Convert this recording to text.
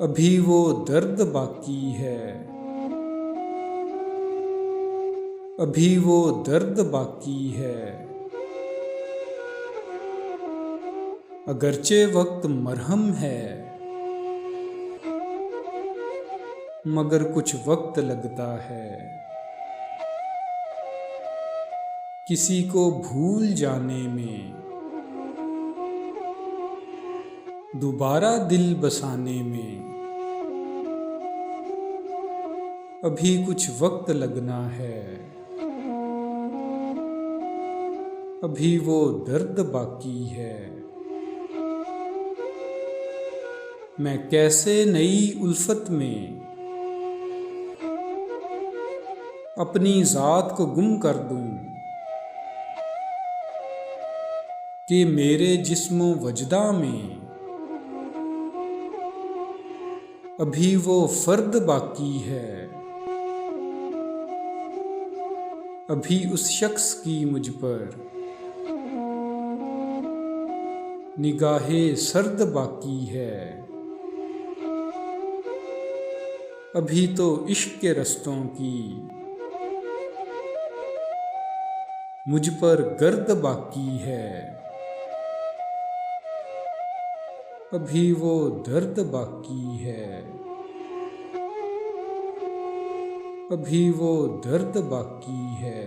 अभी वो दर्द बाकी है, अभी वो दर्द बाकी है। अगरचे वक्त मरहम है, मगर कुछ वक्त लगता है। किसी को भूल जाने में, दोबारा दिल बसाने में अभी कुछ वक्त लगना है। अभी वो दर्द बाकी है। मैं कैसे नई उल्फत में अपनी ज़ात को गुम कर दूं कि मेरे जिस्मो वजदा में अभी वो फर्द बाकी है। अभी उस शख्स की मुझ पर निगाहे सर्द बाकी है। अभी तो इश्क के रस्तों की मुझ पर गर्द बाकी है। अभी वो दर्द बाकी है। अभी वो दर्द बाकी है।